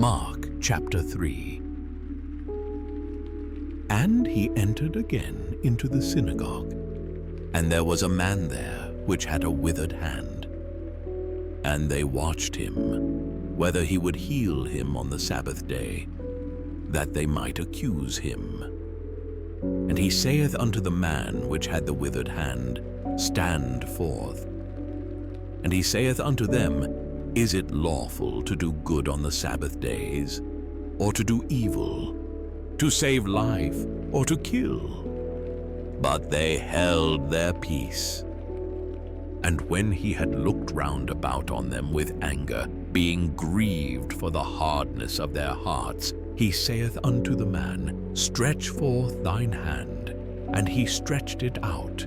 Mark chapter 3. And he entered again into the synagogue, and there was a man there which had a withered hand. And they watched him, whether he would heal him on the Sabbath day, that they might accuse him. And he saith unto the man which had the withered hand, Stand forth. And he saith unto them, Is it lawful to do good on the Sabbath days, or to do evil, to save life, or to kill? But they held their peace. And when he had looked round about on them with anger, being grieved for the hardness of their hearts, he saith unto the man, Stretch forth thine hand. And he stretched it out,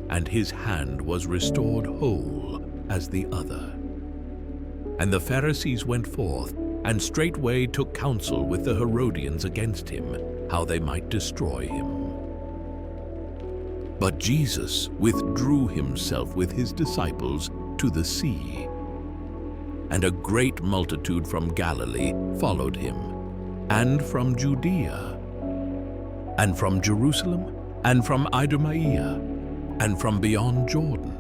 and his hand was restored whole as the other. And the Pharisees went forth, and straightway took counsel with the Herodians against him, how they might destroy him. But Jesus withdrew himself with his disciples to the sea. And a great multitude from Galilee followed him, and from Judea, and from Jerusalem, and from Idumea, and from beyond Jordan,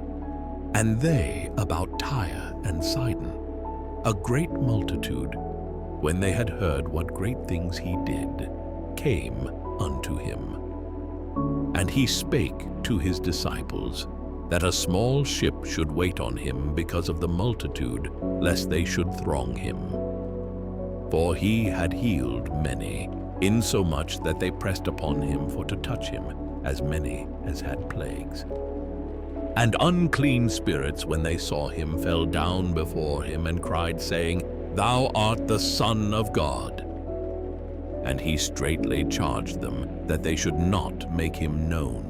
and they about Tyre and Sidon, a great multitude, when they had heard what great things he did, came unto him. And he spake to his disciples, that a small ship should wait on him because of the multitude, lest they should throng him. For he had healed many, insomuch that they pressed upon him for to touch him, as many as had plagues. And unclean spirits, when they saw him, fell down before him, and cried, saying, Thou art the Son of God. And he straitly charged them that they should not make him known.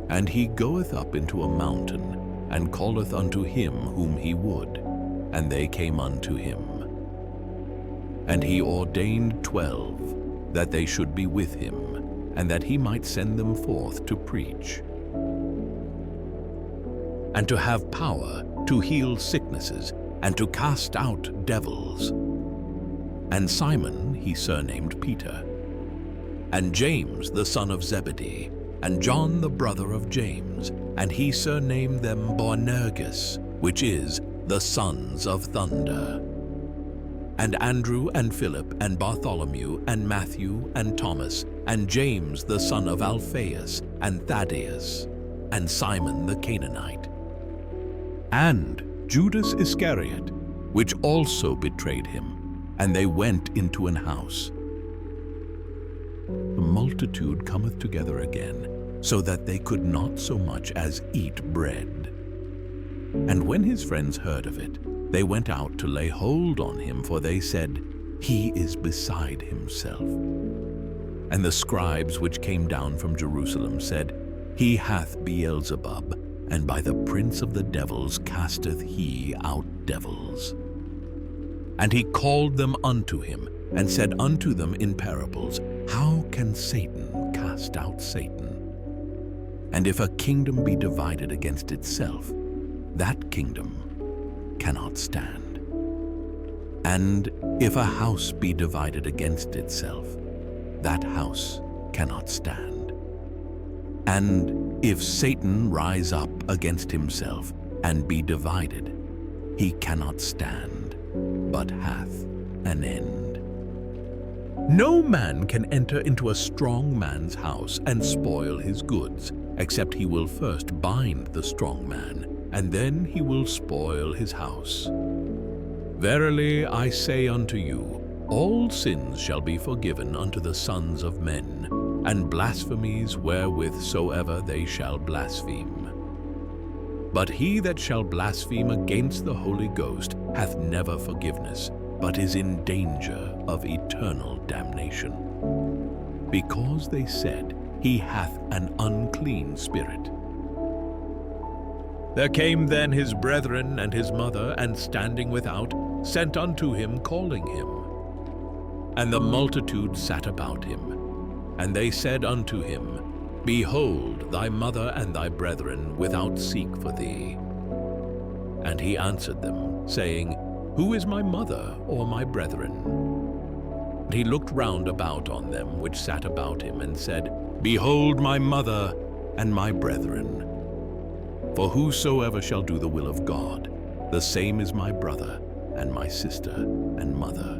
And he goeth up into a mountain, and calleth unto him whom he would, and they came unto him. And he ordained 12, that they should be with him, and that he might send them forth to preach, and to have power to heal sicknesses, and to cast out devils. And Simon he surnamed Peter, and James the son of Zebedee, and John the brother of James, and he surnamed them Boanerges, which is, the sons of thunder. And Andrew and Philip and Bartholomew and Matthew and Thomas, and James the son of Alphaeus, and Thaddeus, and Simon the Canaanite, and Judas Iscariot, which also betrayed him. And they went into an house. The multitude cometh together again, so that they could not so much as eat bread. And when his friends heard of it, they went out to lay hold on him, for they said, He is beside himself. And the scribes which came down from Jerusalem said, He hath Beelzebub, and by the prince of the devils casteth he out devils. And he called them unto him, and said unto them in parables, How can Satan cast out Satan? And if a kingdom be divided against itself, that kingdom cannot stand. And if a house be divided against itself, that house cannot stand. And if Satan rise up against himself and be divided, he cannot stand, but hath an end. No man can enter into a strong man's house and spoil his goods, except he will first bind the strong man, and then he will spoil his house. Verily I say unto you, all sins shall be forgiven unto the sons of men, and blasphemies wherewith soever they shall blaspheme. But he that shall blaspheme against the Holy Ghost hath never forgiveness, but is in danger of eternal damnation. Because they said, He hath an unclean spirit. There came then his brethren and his mother, and standing without, sent unto him, calling him. And the multitude sat about him. And they said unto him, Behold, thy mother and thy brethren without seek for thee. And he answered them, saying, Who is my mother or my brethren? And he looked round about on them which sat about him, and said, Behold my mother and my brethren. For whosoever shall do the will of God, the same is my brother and my sister and mother.